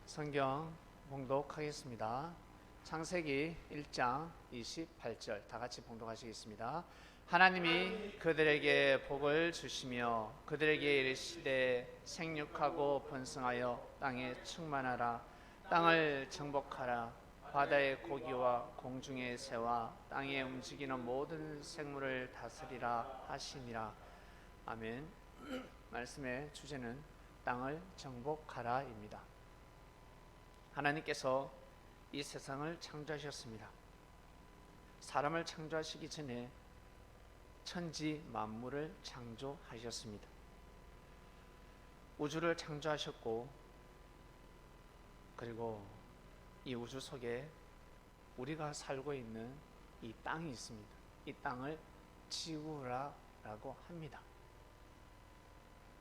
성경 봉독하겠습니다. 창세기 1장 28절 다 같이 봉독하시겠습니다. 하나님이 그들에게 복을 주시며 그들에게 이르시되 생육하고 번성하여 땅에 충만하라. 땅을 정복하라. 바다의 고기와 공중의 새와 땅에 움직이는 모든 생물을 다스리라 하시니라. 아멘. 말씀의 주제는 땅을 정복하라입니다. 하나님께서 이 세상을 창조하셨습니다. 사람을 창조하시기 전에 천지 만물을 창조하셨습니다. 우주를 창조하셨고, 그리고 이 우주 속에 우리가 살고 있는 이 땅이 있습니다. 이 땅을 지구라고 합니다.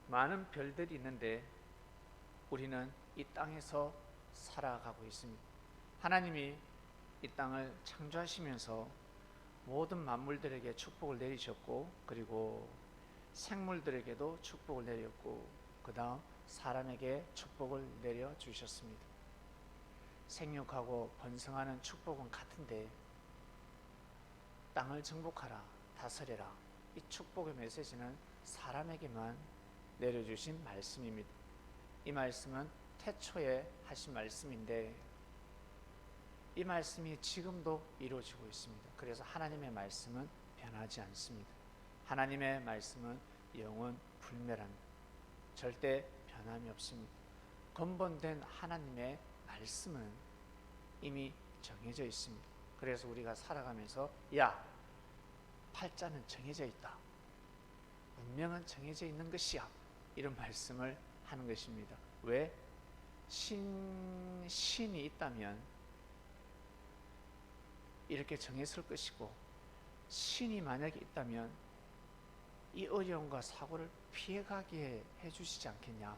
많은 별들이 있는데 우리는 이 땅에서 살아가고 있습니다. 하나님이 이 땅을 창조하시면서 모든 만물들에게 축복을 내리셨고, 그리고 생물들에게도 축복을 내렸고, 그 다음 사람에게 축복을 내려주셨습니다. 생육하고 번성하는 축복은 같은데, 땅을 정복하라, 다스려라, 이 축복의 메시지는 사람에게만 내려주신 말씀입니다. 이 말씀은 태초에 하신 말씀인데 이 말씀이 지금도 이루어지고 있습니다. 그래서 하나님의 말씀은 변하지 않습니다. 하나님의 말씀은 영원 불멸합니다. 절대 변함이 없습니다. 근본된 하나님의 말씀은 이미 정해져 있습니다. 그래서 우리가 살아가면서 팔자는 정해져 있다, 운명은 정해져 있는 것이야, 이런 말씀을 하는 것입니다. 왜? 신이 있다면 이렇게 정했을 것이고, 신이 만약에 있다면 이 어려움과 사고를 피해가게 해주시지 않겠냐.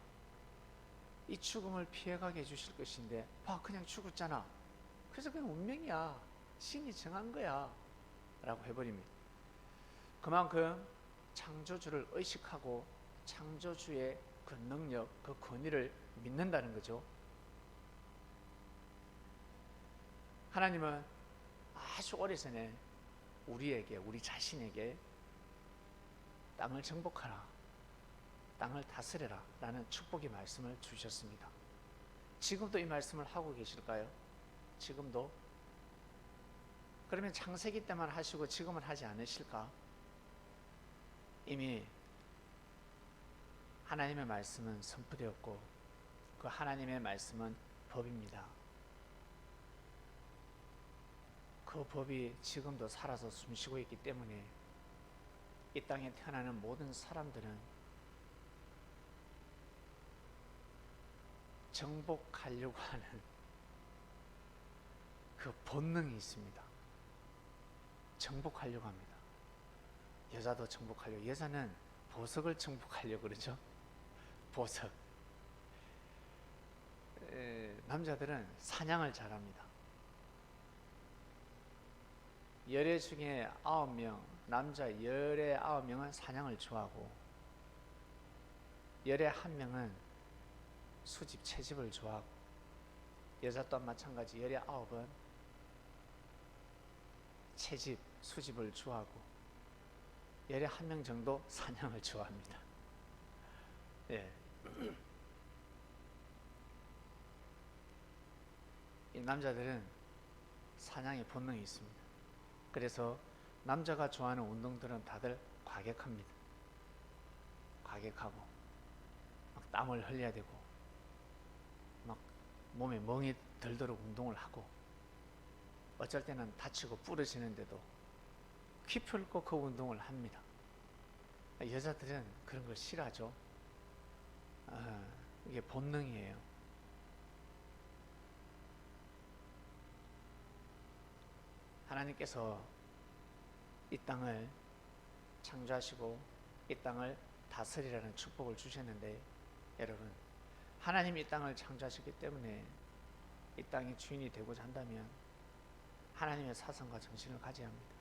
이 죽음을 피해가게 해주실 것인데 그냥 죽었잖아, 그래서 그냥 운명이야, 신이 정한 거야 라고 해버립니다. 그만큼 창조주를 의식하고 창조주의 그 능력, 그 권위를 믿는다는 거죠. 하나님은 아주 오래전에 우리 자신에게 땅을 정복하라, 땅을 다스려라 라는 축복의 말씀을 주셨습니다. 지금도 이 말씀을 하고 계실까요? 지금도? 그러면 창세기 때만 하시고 지금은 하지 않으실까? 이미 하나님의 말씀은 선포되었고, 그 하나님의 말씀은 법입니다. 그 법이 지금도 살아서 숨쉬고 있기 때문에 이 땅에 태어나는 모든 사람들은 정복하려고 하는 그 본능이 있습니다. 정복하려고 합니다. 여자도 정복하려고, 여자는 보석을 정복하려고 그러죠. 보석. 남자들은 사냥을 잘합니다. 열애 중에 9명, 남자 열애 9명은 사냥을 좋아하고, 열애 1명은 수집, 채집을 좋아하고, 여자 또한 마찬가지 열애 9은 채집, 수집을 좋아하고, 열애 1명 정도 사냥을 좋아합니다. 이 남자들은 사냥의 본능이 있습니다. 그래서 남자가 좋아하는 운동들은 다들 과격합니다. 과격하고 막 땀을 흘려야 되고, 막 몸에 멍이 들도록 운동을 하고, 어쩔 때는 다치고 부러지는데도 기필코 그 운동을 합니다. 여자들은 그런 걸 싫어하죠. 이게 본능이에요. 하나님께서 이 땅을 창조하시고 이 땅을 다스리라는 축복을 주셨는데, 여러분, 하나님이 이 땅을 창조하셨기 때문에 이 땅의 주인이 되고자 한다면 하나님의 사상과 정신을 가져야 합니다.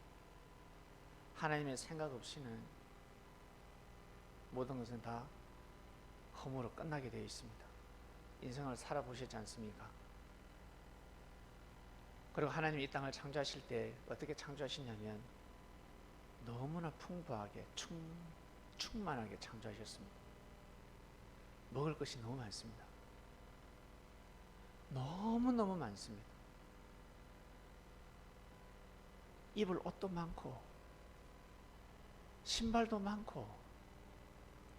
하나님의 생각 없이는 모든 것은 다 허무로 끝나게 되어 있습니다. 인생을 살아보셨지 않습니까? 그리고 하나님이 이 땅을 창조하실 때 어떻게 창조하시냐면 너무나 풍부하게 충만하게 창조하셨습니다. 먹을 것이 너무 많습니다. 너무너무 많습니다. 입을 옷도 많고 신발도 많고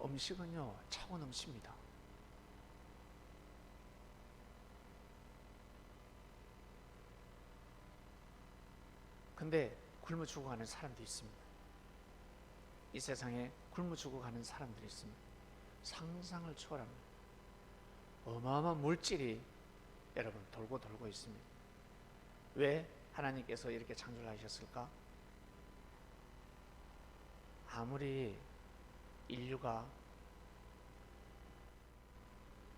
음식은요 차고 넘칩니다. 근데 굶어 죽어가는 사람도 있습니다. 이 세상에 굶어 죽어가는 사람들이 있습니다. 상상을 초월합니다. 어마어마한 물질이 여러분 돌고 있습니다. 왜 하나님께서 이렇게 창조를 하셨을까? 아무리 인류가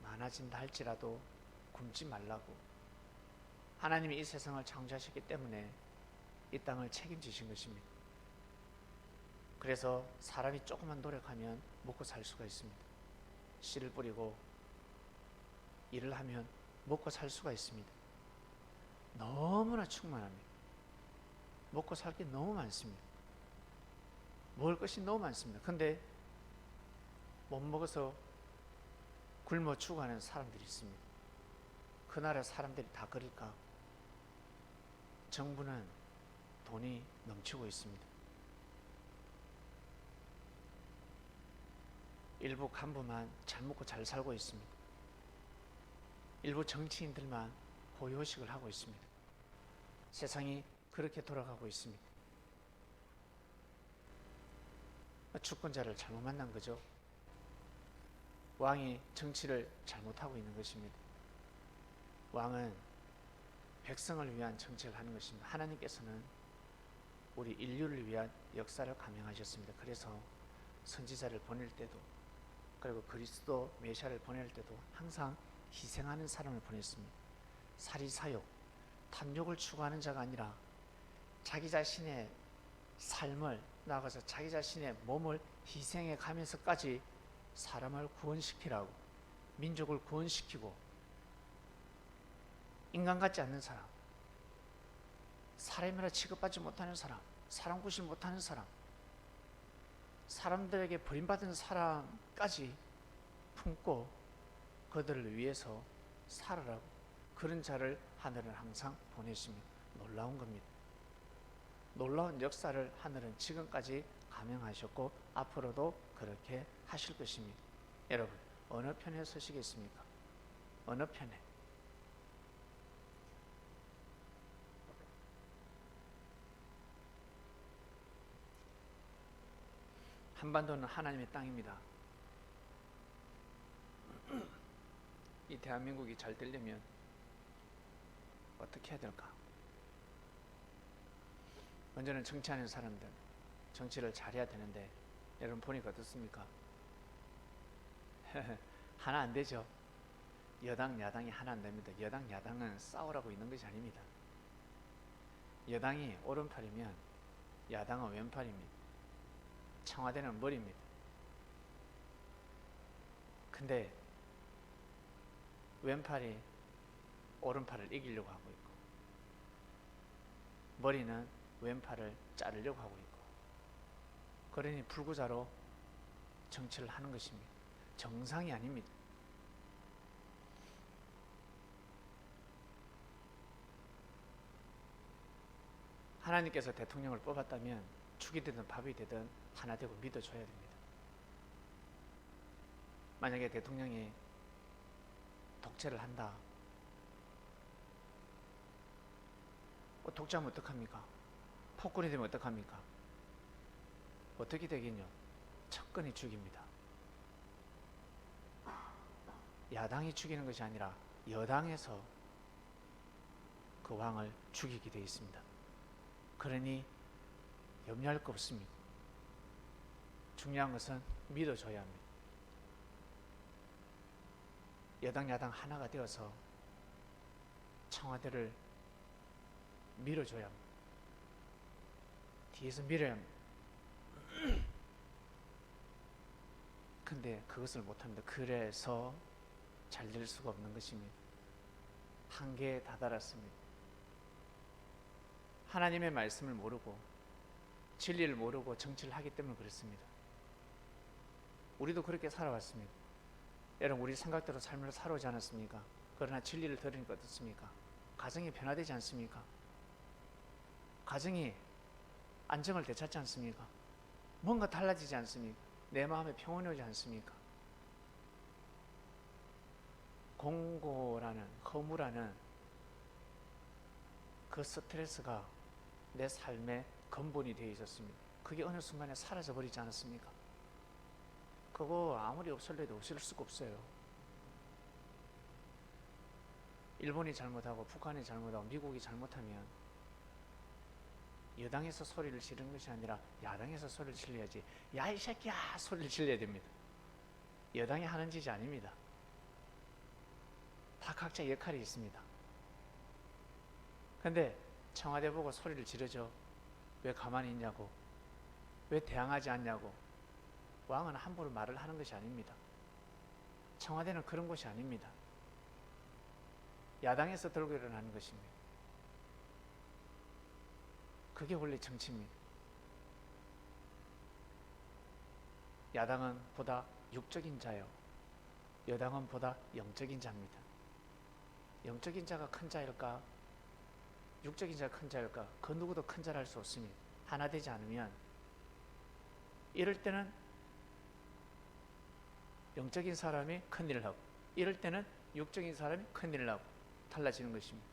많아진다 할지라도 굶지 말라고 하나님이 이 세상을 창조하셨기 때문에 이 땅을 책임지신 것입니다. 그래서 사람이 조금만 노력하면 먹고 살 수가 있습니다. 씨를 뿌리고 일을 하면 먹고 살 수가 있습니다. 너무나 충만합니다. 먹고 살 게 너무 많습니다. 먹을 것이 너무 많습니다. 근데 못 먹어서 굶어 죽어가는 사람들이 있습니다. 그 나라 사람들이 다 그럴까? 정부는 돈이 넘치고 있습니다. 일부 간부만 잘 먹고 잘 살고 있습니다. 일부 정치인들만 보요식을 하고 있습니다. 세상이 그렇게 돌아가고 있습니다. 주권자를 잘못 만난 거죠. 왕이 정치를 잘못하고 있는 것입니다. 왕은 백성을 위한 정치를 하는 것입니다. 하나님께서는 우리 인류를 위한 역사를 감행하셨습니다. 그래서 선지자를 보낼 때도 그리고 그리스도 메시아를 보낼 때도 항상 희생하는 사람을 보냈습니다. 사리사욕, 탐욕을 추구하는 자가 아니라 자기 자신의 삶을 나아가서 자기 자신의 몸을 희생해 가면서까지 사람을 구원시키라고, 민족을 구원시키고, 인간 같지 않는 사람, 사람이라 취급받지 못하는 사람, 사람 구실 못하는 사람, 사람들에게 버림받은 사람까지 품고 그들을 위해서 살아라고, 그런 자를 하늘은 항상 보내십니다. 놀라운 겁니다. 놀라운 역사를 하늘은 지금까지 감행하셨고 앞으로도 그렇게 하실 것입니다. 여러분, 어느 편에 서시겠습니까? 어느 편에? 한반도는 하나님의 땅입니다. 이 대한민국이 잘 되려면 어떻게 해야 될까? 먼저는 정치하는 사람들, 정치를 잘해야 되는데 여러분 보니까 어떻습니까? 하나 안 되죠. 여당 야당이 하나 안 됩니다. 여당 야당은 싸우라고 있는 것이 아닙니다. 여당이 오른팔이면 야당은 왼팔입니다. 청와대는 머리입니다. 근데 왼팔이 오른팔을 이기려고 하고 있고, 머리는 왼팔을 자르려고 하고 있고, 그러니 불구자로 정치를 하는 것입니다. 정상이 아닙니다. 하나님께서 대통령을 뽑았다면 죽이 되든 밥이 되든 하나 되고 믿어줘야 됩니다. 만약에 대통령이 독재를 한다, 독재하면 어떡합니까? 폭군이 되면 어떡합니까? 어떻게 되겠뇨? 척근이 죽입니다. 야당이 죽이는 것이 아니라 여당에서 그 왕을 죽이게 되어 있습니다. 그러니 염려할 거 없습니다. 중요한 것은 믿어줘야 합니다. 여당 야당 하나가 되어서 청와대를 밀어줘야 합니다. 뒤에서 밀어야 합니다. 근데 그것을 못합니다. 그래서 잘 될 수가 없는 것입니다. 한계에 다다랐습니다. 하나님의 말씀을 모르고 진리를 모르고 정치를 하기 때문에 그렇습니다. 우리도 그렇게 살아왔습니다. 여러분, 우리 생각대로 삶을 살아오지 않았습니까? 그러나 진리를 들으니까 어떻습니까? 가정이 변화되지 않습니까? 가정이 안정을 되찾지 않습니까? 뭔가 달라지지 않습니까? 내 마음에 평온이 오지 않습니까? 공고라는, 허무라는 그 스트레스가 내 삶의 근본이 되어 있었습니다. 그게 어느 순간에 사라져 버리지 않았습니까? 그거 아무리 없앨래도 없앨 수가 없어요. 일본이 잘못하고 북한이 잘못하고 미국이 잘못하면 여당에서 소리를 지르는 것이 아니라 야당에서 소리를 질러야지. 야, 이 새끼야, 소리를 질러야 됩니다. 여당이 하는 짓이 아닙니다. 다 각자 역할이 있습니다. 근데 청와대 보고 소리를 지르죠. 왜 가만히 있냐고, 왜 대항하지 않냐고. 왕은 함부로 말을 하는 것이 아닙니다. 청와대는 그런 곳이 아닙니다. 야당에서 들고 일어나는 것입니다. 그게 원래 정치입니다. 야당은 보다 육적인 자요, 여당은 보다 영적인 자입니다. 영적인 자가 큰 자일까? 육적인 자가 큰 자일까? 그 누구도 큰 자를 할 수 없습니다. 하나 되지 않으면, 이럴 때는 영적인 사람이 큰 일을 하고, 이럴 때는 육적인 사람이 큰 일을 하고 달라지는 것입니다.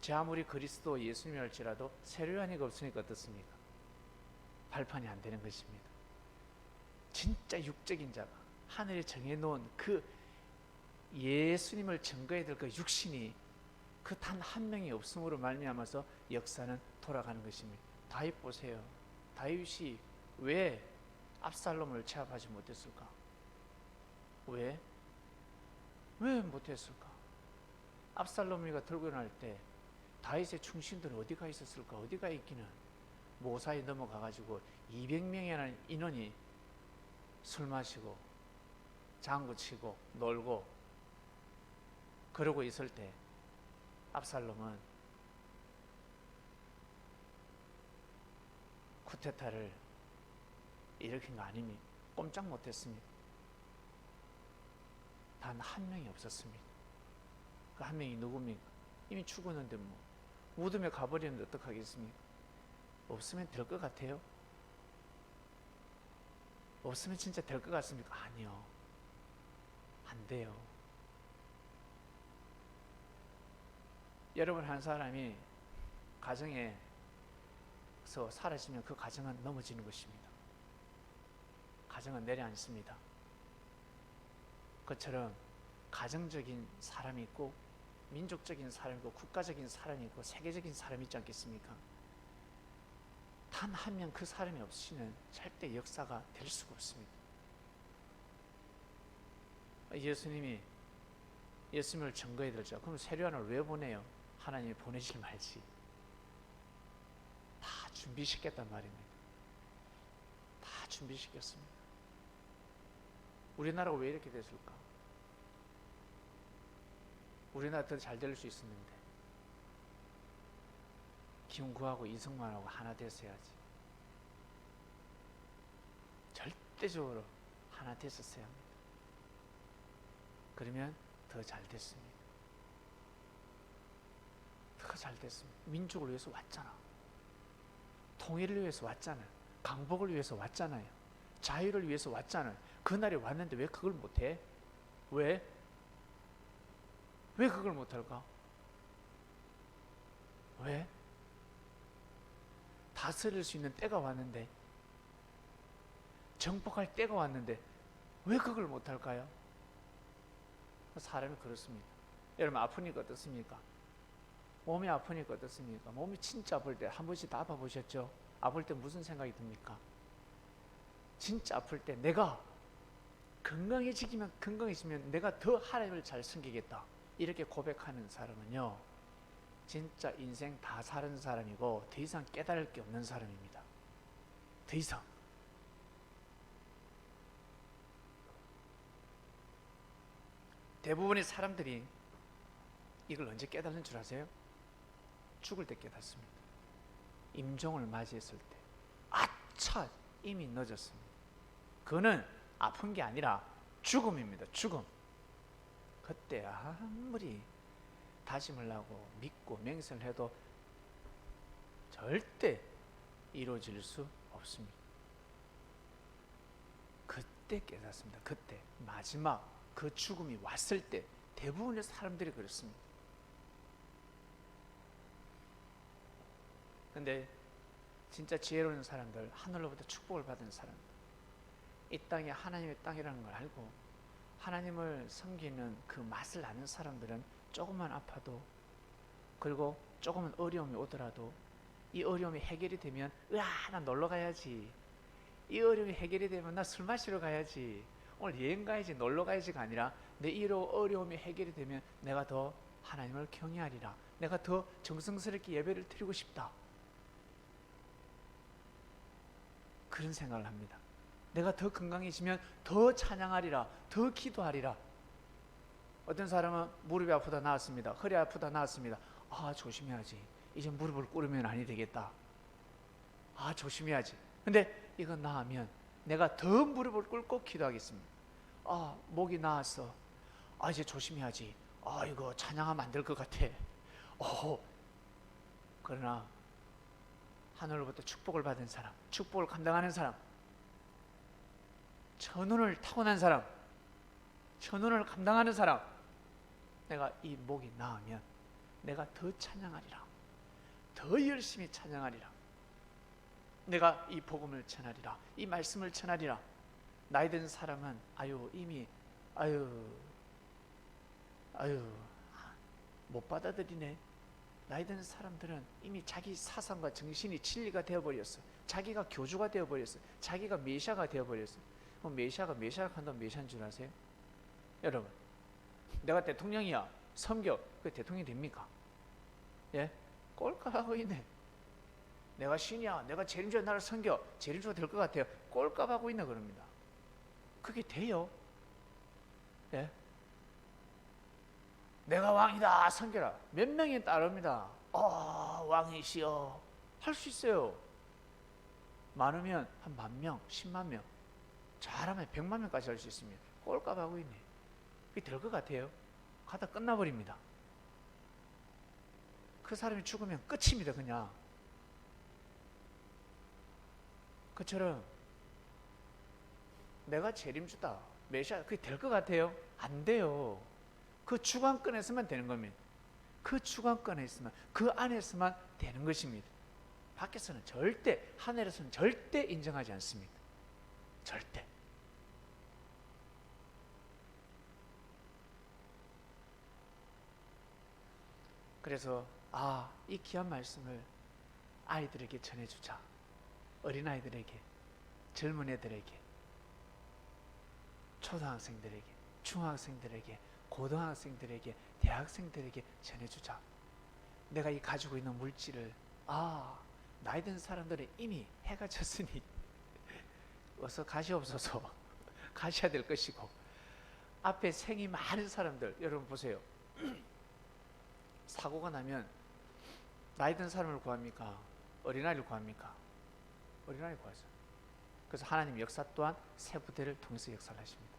제 아무리 그리스도 예수님이 할지라도 세례요한이가 없으니까 어떻습니까? 발판이 안 되는 것입니다. 진짜 육적인 자가 하늘에 정해놓은 그 예수님을 증거해야 될 그 육신이 그 단 한 명이 없음으로 말미암아서 역사는 돌아가는 것입니다. 다윗 보세요. 다윗이 왜 압살롬을 제압하지 못했을까? 왜 못했을까? 압살롬이가 들고 일어날 때 다윗의 충신들은 어디가 있었을까? 어디가 있기는? 모사에 넘어가가지고 200명이라는 인원이 술 마시고 장구 치고 놀고 그러고 있을 때 압살롬은 쿠데타를 일으킨 거 아닙니까? 꼼짝 못했습니다. 단 한 명이 없었습니다. 그 한 명이 누굽니까? 이미 죽었는데 뭐 무덤에 가버리는데 어떡하겠습니까? 없으면 될 것 같아요? 없으면 진짜 될 것 같습니까? 아니요, 안 돼요. 여러분, 한 사람이 가정에서 사라지면 그 가정은 넘어지는 것입니다. 가정은 내려앉습니다. 그처럼 가정적인 사람이 있고 민족적인 사람이 있고 국가적인 사람이 있고 세계적인 사람이 있지 않겠습니까? 단 한 명 그 사람이 없이는 절대 역사가 될 수가 없습니다. 예수님이 예수님을 증거해 들죠. 그럼 세례요한을 왜 보내요? 하나님이 보내질 말지. 다 준비시켰단 말입니다. 다 준비시켰습니다. 우리나라가 왜 이렇게 됐을까? 우리나라 더 잘 될 수 있었는데 김구하고 이승만하고 하나 됐어야지. 절대적으로 하나 됐었어야 합니다. 그러면 더 잘 됐습니다. 더 잘 됐습니다. 민족을 위해서 왔잖아. 통일을 위해서 왔잖아요. 강복을 위해서 왔잖아요. 자유를 위해서 왔잖아요. 그날이 왔는데 왜 그걸 못해? 왜 그걸 못할까? 왜? 다스릴 수 있는 때가 왔는데, 정복할 때가 왔는데 왜 그걸 못할까요? 사람이 그렇습니다. 여러분, 아프니까 어떻습니까? 몸이 아프니까 어떻습니까? 몸이 진짜 아플 때 한 번씩 다 아파보셨죠? 아플 때 무슨 생각이 듭니까? 진짜 아플 때 내가 건강해지면 내가 더 하나님을 잘 섬기겠다, 이렇게 고백하는 사람은요, 진짜 인생 다 사는 사람이고 더 이상 깨달을 게 없는 사람입니다. 더 이상. 대부분의 사람들이 이걸 언제 깨달은 줄 아세요? 죽을 때 깨닫습니다. 임종을 맞이했을 때. 아차, 이미 늦었습니다. 그거는 아픈 게 아니라 죽음입니다. 죽음. 그때 아무리 다짐을 하고 믿고 맹세를 해도 절대 이루어질 수 없습니다. 그때 깨닫습니다. 그때 마지막 그 죽음이 왔을 때 대부분의 사람들이 그렇습니다. 근데 진짜 지혜로운 사람들, 하늘로부터 축복을 받은 사람들, 이 땅이 하나님의 땅이라는 걸 알고 하나님을 섬기는 그 맛을 아는 사람들은 조금만 아파도, 그리고 조금은 어려움이 오더라도 이 어려움이 해결이 되면 나 놀러 가야지, 이 어려움이 해결이 되면 나 술 마시러 가야지, 오늘 여행 가야지, 놀러 가야지가 아니라 내 이 어려움이 해결이 되면 내가 더 하나님을 경외하리라, 내가 더 정성스럽게 예배를 드리고 싶다, 그런 생각을 합니다. 내가 더 건강해지면 더 찬양하리라, 더 기도하리라. 어떤 사람은 무릎이 아프다 나았습니다. 허리 아프다 나았습니다. 조심해야지, 이제 무릎을 꿇으면 아니 되겠다. 조심해야지. 근데 이거 나으면 내가 더 무릎을 꿇고 기도하겠습니다. 목이 나았어. 이제 조심해야지. 이거 찬양하면 안 될 것 같아. 그러나 하늘로부터 축복을 받은 사람, 축복을 감당하는 사람, 천운을 타고난 사람, 천운을 감당하는 사람, 내가 이 목이 나으면 내가 더 찬양하리라, 더 열심히 찬양하리라, 내가 이 복음을 전하리라, 이 말씀을 전하리라. 나이 든 사람은 이미 못 받아들이네. 나이 든 사람들은 이미 자기 사상과 정신이 진리가 되어버렸어. 자기가 교주가 되어버렸어. 자기가 메시아가 되어버렸어. 그럼 메시아가 한다면 메시아인 줄 아세요? 여러분, 내가 대통령이야, 섬겨, 그 대통령이 됩니까? 예? 꼴값하고 있네. 내가 신이야, 내가 재림주야, 나를 섬겨, 재림주가 될 것 같아요. 꼴값하고 있네. 그럽니다. 그게 돼요? 예? 내가 왕이다, 섬겨라. 몇 명이 따릅니다. 왕이시여, 할 수 있어요. 많으면 한 10,000명, 100,000명, 잘하면 100,000명까지 할 수 있습니다. 꼴값하고 있네. 그게 될 것 같아요? 가다 끝나버립니다. 그 사람이 죽으면 끝입니다. 그냥. 그처럼 내가 재림주다, 메시아, 그게 될 것 같아요? 안 돼요. 그 주관권에서만 되는 겁니다. 그 주관권에 있으면, 그 안에서만 되는 것입니다. 밖에서는 절대, 하늘에서는 절대 인정하지 않습니다. 절대. 그래서 이 귀한 말씀을 아이들에게 전해주자. 어린아이들에게, 젊은 애들에게, 초등학생들에게, 중학생들에게, 고등학생들에게, 대학생들에게 전해주자. 내가 이 가지고 있는 물질을, 나이 든 사람들은 이미 해가 졌으니 어서 가시옵소서. 가셔야 될 것이고, 앞에 생이 많은 사람들, 여러분 보세요. 사고가 나면 나이 든 사람을 구합니까? 어린아이를 구합니까? 어린아이를 구하죠. 그래서 하나님 역사 또한 새 부대를 통해서 역사를 하십니다.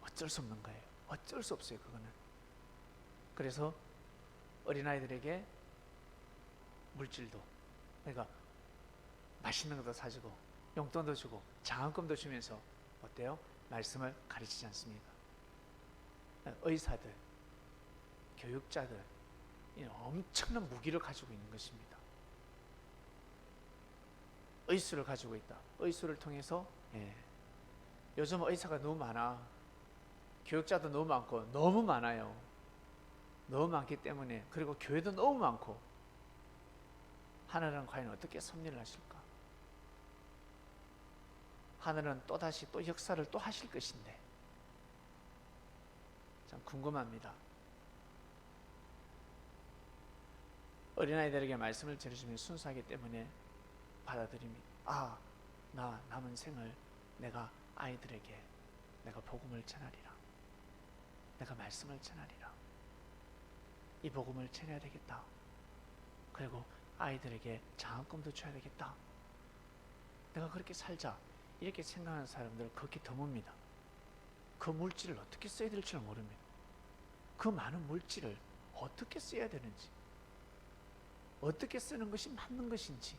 어쩔 수 없는 거예요. 어쩔 수 없어요. 그거는. 그래서 어린아이들에게 물질도, 그러니까 맛있는 것도 사주고 용돈도 주고 장학금도 주면서 어때요? 말씀을 가르치지 않습니까? 의사들, 교육자들, 엄청난 무기를 가지고 있는 것입니다. 의수를 가지고 있다. 의수를 통해서, 요즘 의사가 너무 많아. 교육자도 너무 많고, 너무 많아요. 너무 많기 때문에, 그리고 교회도 너무 많고, 하늘은 과연 어떻게 섭리를 하실까? 하늘은 또다시 또 역사를 또 하실 것인데 참 궁금합니다. 어린아이들에게 말씀을 전해주면 순수하기 때문에 받아들입니다. 나 남은 생을 내가 아이들에게 내가 복음을 전하리라. 내가 말씀을 전하리라. 이 복음을 전해야 되겠다. 그리고 아이들에게 장학금도 줘야 되겠다. 내가 그렇게 살자. 이렇게 생각하는 사람들은 극히 드뭅니다. 그 물질을 어떻게 써야 될지 모릅니다. 그 많은 물질을 어떻게 써야 되는지, 어떻게 쓰는 것이 맞는 것인지.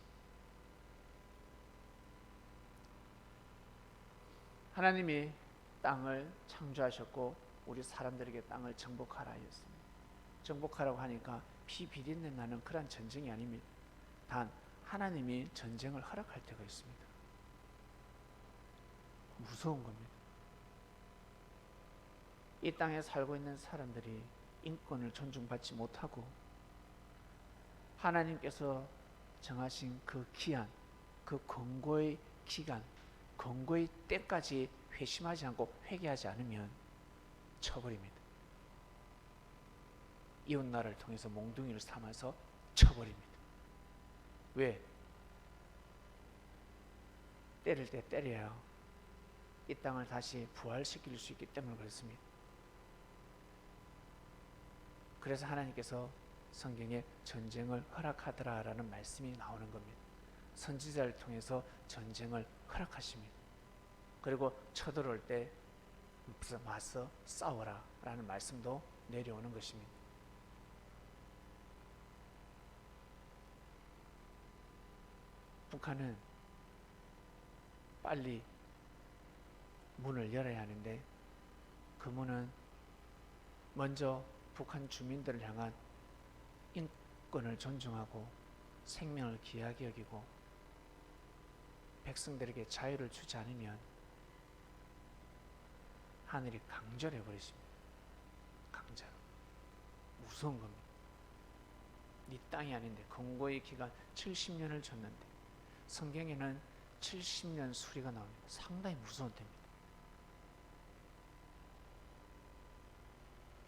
하나님이 땅을 창조하셨고 우리 사람들에게 땅을 정복하라 하였습니다. 정복하라고 하니까 피비린내 나는 그런 전쟁이 아닙니다. 단 하나님이 전쟁을 허락할 때가 있습니다. 무서운 겁니다. 이 땅에 살고 있는 사람들이 인권을 존중받지 못하고 하나님께서 정하신 그 기한, 그 권고의 기간, 권고의 때까지 회심하지 않고 회개하지 않으면 쳐버립니다. 이웃나라를 통해서 몽둥이를 삼아서 쳐버립니다. 왜? 때릴 때 때려야 이 땅을 다시 부활시킬 수 있기 때문에 그렇습니다. 그래서 하나님께서 성경에 전쟁을 허락하더라라는 말씀이 나오는 겁니다. 선지자를 통해서 전쟁을 허락하십니다. 그리고 쳐들어올 때 맞서 싸워라 라는 말씀도 내려오는 것입니다. 북한은 빨리 문을 열어야 하는데 그 문은 먼저 북한 주민들을 향한 인권을 존중하고 생명을 귀하게 여기고 백성들에게 자유를 주지 않으면 하늘이 강절해 버리십니다. 강절. 무서운 겁니다. 네 땅이 아닌데 권고의 기간 70년을 줬는데 성경에는 70년 수리가 나옵니다. 상당히 무서운 때입니다.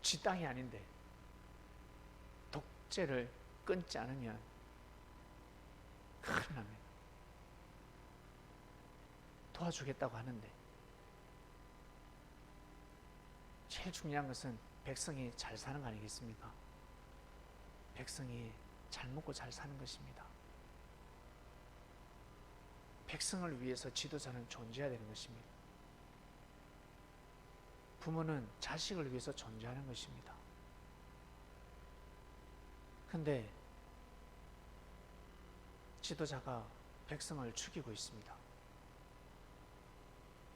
지 땅이 아닌데 독재를 끊지 않으면 큰일 납니다. 도와주겠다고 하는데 제일 중요한 것은 백성이 잘 사는 거 아니겠습니까? 백성이 잘 먹고 잘 사는 것입니다. 백성을 위해서 지도자는 존재해야 되는 것입니다. 부모는 자식을 위해서 존재하는 것입니다. 근데 지도자가 백성을 죽이고 있습니다.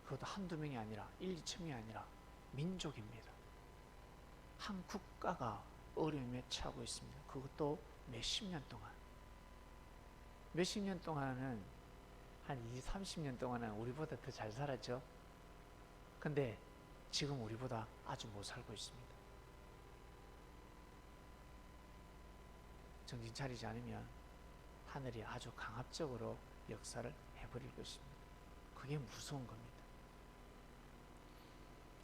그것도 한두 명이 아니라 1, 2천명이 아니라 민족입니다. 한 국가가 어려움에 처하고 있습니다. 그것도 몇십 년 동안. 몇십 년 동안은 한 20, 30년 동안은 우리보다 더 잘 살았죠. 근데 지금 우리보다 아주 못 살고 있습니다. 정신 차리지 않으면 하늘이 아주 강압적으로 역사를 해버릴 것입니다. 그게 무서운 겁니다.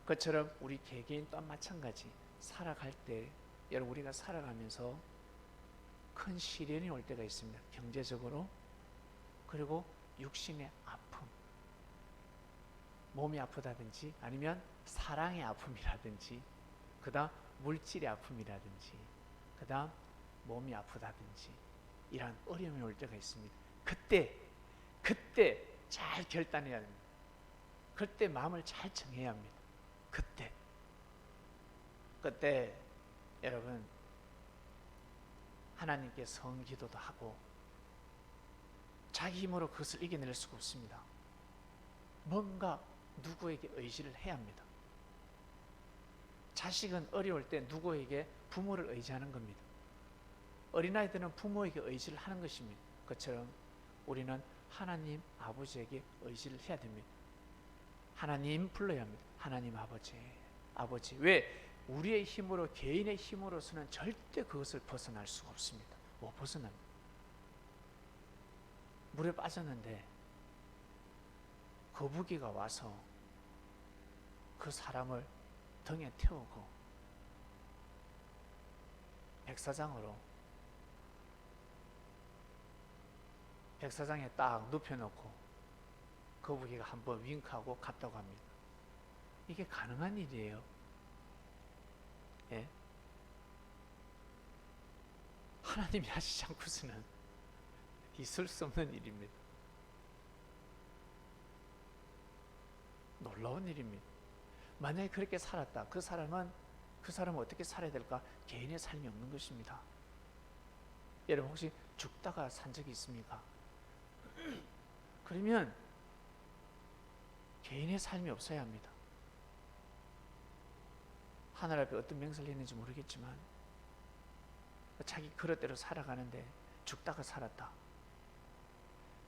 그처럼 우리 개개인 또한 마찬가지. 살아갈 때 여러분 우리가 살아가면서 큰 시련이 올 때가 있습니다. 경제적으로 그리고 육신의 아픔, 몸이 아프다든지 아니면 사랑의 아픔이라든지 그 다음 물질의 아픔이라든지 그 다음 몸이 아프다든지 이러한 어려움이 올 때가 있습니다. 그때 잘 결단해야 합니다. 그때 마음을 잘 정해야 합니다. 그때 여러분 하나님께 성기도도 하고 자기 힘으로 그것을 이겨낼 수가 없습니다. 뭔가 누구에게 의지를 해야 합니다. 자식은 어려울 때 누구에게 부모를 의지하는 겁니다. 어린아이들은 부모에게 의지를 하는 것입니다. 그처럼 우리는 하나님 아버지에게 의지를 해야 됩니다. 하나님 불러야 합니다. 하나님 아버지. 왜? 우리의 힘으로 개인의 힘으로서는 절대 그것을 벗어날 수가 없습니다. 못 벗어납니다. 물에 빠졌는데 거북이가 와서 그 사람을 등에 태우고 백사장에 딱 눕혀놓고 거북이가 한번 윙크하고 갔다고 합니다. 이게 가능한 일이에요. 예? 하나님이 하시지 않고서는 있을 수 없는 일입니다. 놀라운 일입니다. 만약에 그렇게 살았다, 그 사람은 어떻게 살아야 될까? 개인의 삶이 없는 것입니다. 여러분 혹시 죽다가 산 적이 있습니까? 그러면 개인의 삶이 없어야 합니다. 하늘 앞에 어떤 명세를 했는지 모르겠지만 자기 그릇대로 살아가는데 죽다가 살았다.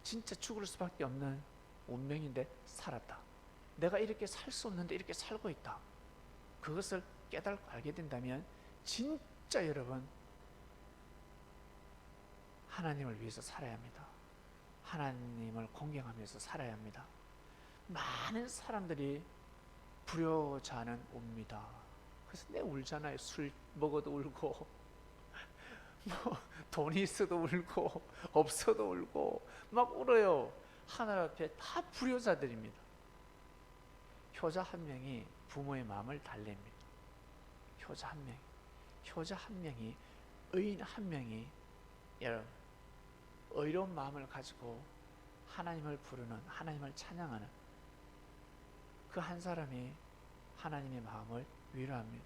진짜 죽을 수밖에 없는 운명인데 살았다. 내가 이렇게 살 수 없는데 이렇게 살고 있다. 그것을 깨달고 알게 된다면 진짜 여러분 하나님을 위해서 살아야 합니다. 하나님을 공경하면서 살아야 합니다. 많은 사람들이 불효자는 웁니다. 그래서 내 울잖아요. 술 먹어도 울고 뭐 돈이 있어도 울고 없어도 울고 막 울어요. 하늘 앞에 다 불효자들입니다. 효자 한 명이 부모의 마음을 달랩니다. 효자 한 명이 의인 한 명이 여러분 의로운 마음을 가지고 하나님을 부르는, 하나님을 찬양하는 그 한 사람이 하나님의 마음을 위로합니다.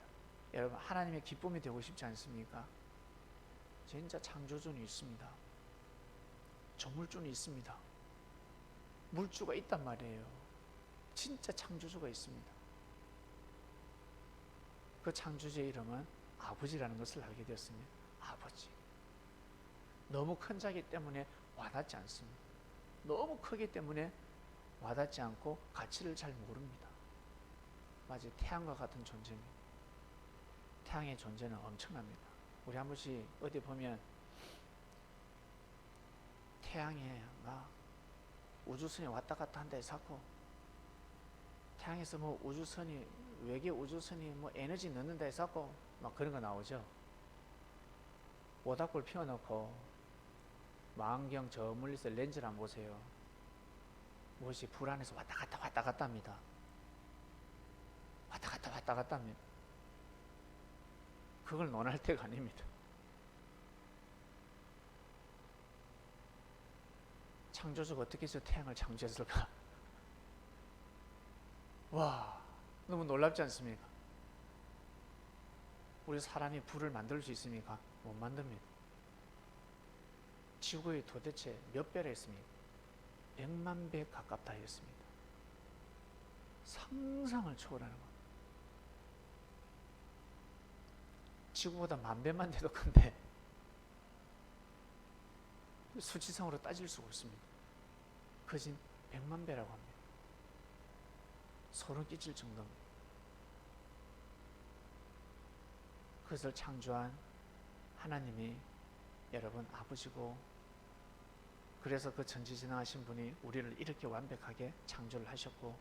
여러분 하나님의 기쁨이 되고 싶지 않습니까? 진짜 창조주는 있습니다. 조물주는 있습니다. 물주가 있단 말이에요. 진짜 창조주가 있습니다. 그 창조주의 이름은 아버지라는 것을 알게 되었습니다. 아버지. 너무 큰 자기 때문에 와닿지 않습니다. 너무 크기 때문에 와닿지 않고 가치를 잘 모릅니다. 마치 태양과 같은 존재입니다. 태양의 존재는 엄청납니다. 우리 한 번씩 어디 보면 태양에 막 우주선이 왔다 갔다 한다 해서 자꾸 태양에서 뭐 우주선이 외계 우주선이 뭐 에너지 넣는다 해서 자꾸 막 그런 거 나오죠. 모닥불 피워놓고 망원경 저 멀리서 렌즈를 한번 보세요. 무엇이 불 안에서 왔다 갔다 합니다. 왔다 갔다 합니다. 그걸 논할 때가 아닙니다. 창조주가 어떻게 해서 태양을 창조했을까? 와, 너무 놀랍지 않습니까? 우리 사람이 불을 만들 수 있습니까? 못 만듭니다. 지구에 도대체 몇 배라 했습니까? 100만 배 가깝다 했습니다. 상상을 초월하는 것. 지구보다 10,000배만 돼도 큰데 수치상으로 따질 수가 없습니다. 거진 100만 배라고 합니다. 소름 끼칠 정도입니다. 그것을 창조한 하나님이 여러분 아버지고, 그래서 그 전지전능하신 분이 우리를 이렇게 완벽하게 창조를 하셨고,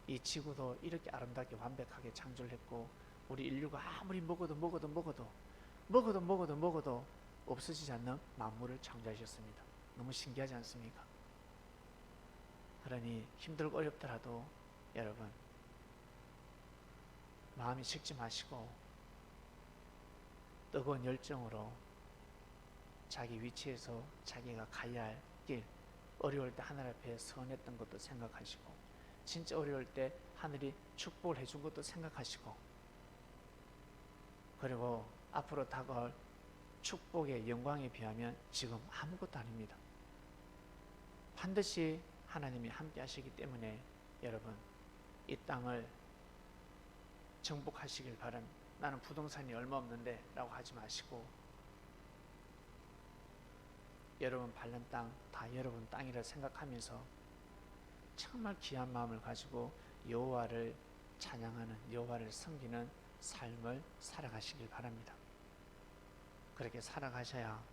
이 지구도 이렇게 아름답게 완벽하게 창조를 했고, 우리 인류가 아무리 먹어도 없어지지 않는 만물을 창조하셨습니다. 너무 신기하지 않습니까? 그러니 힘들고 어렵더라도 여러분 마음이 식지 마시고 뜨거운 열정으로 자기 위치에서 자기가 가야 할 길, 어려울 때 하늘 앞에 서원했던 것도 생각하시고, 진짜 어려울 때 하늘이 축복을 해준 것도 생각하시고, 그리고 앞으로 다가올 축복의 영광에 비하면 지금 아무것도 아닙니다. 반드시 하나님이 함께 하시기 때문에 여러분 이 땅을 정복하시길 바랍니다. 나는 부동산이 얼마 없는데 라고 하지 마시고, 여러분 밟는 땅 다 여러분 땅이라 생각하면서 정말 귀한 마음을 가지고 여호와를 찬양하는, 여호와를 섬기는 삶을 살아가시길 바랍니다. 그렇게 살아가셔야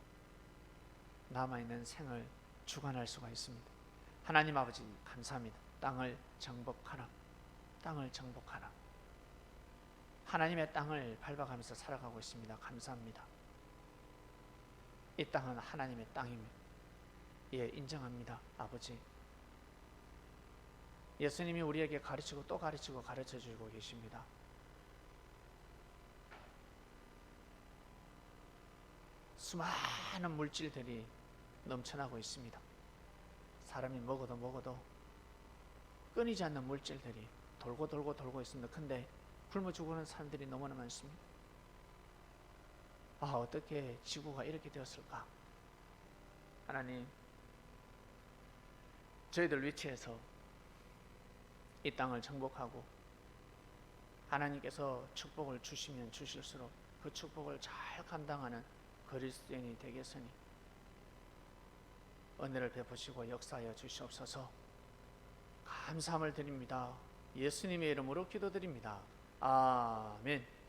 남아있는 생을 주관할 수가 있습니다. 하나님 아버지 감사합니다. 땅을 정복하라. 땅을 정복하라. 하나님의 땅을 밟아가면서 살아가고 있습니다. 감사합니다. 이 땅은 하나님의 땅입니다. 예, 인정합니다. 아버지, 예수님이 우리에게 가르치고 또 가르치고 가르쳐주고 계십니다. 수많은 물질들이 넘쳐나고 있습니다. 사람이 먹어도 끊이지 않는 물질들이 돌고 있습니다. 근데 굶어 죽는 사람들이 너무나 많습니다. 어떻게 지구가 이렇게 되었을까? 하나님, 저희들 위치에서 이 땅을 정복하고 하나님께서 축복을 주시면 주실수록 그 축복을 잘 감당하는 그리스도인이 되겠으니 은혜를 베푸시고 역사하여 주시옵소서. 감사함을 드립니다. 예수님의 이름으로 기도드립니다. 아멘.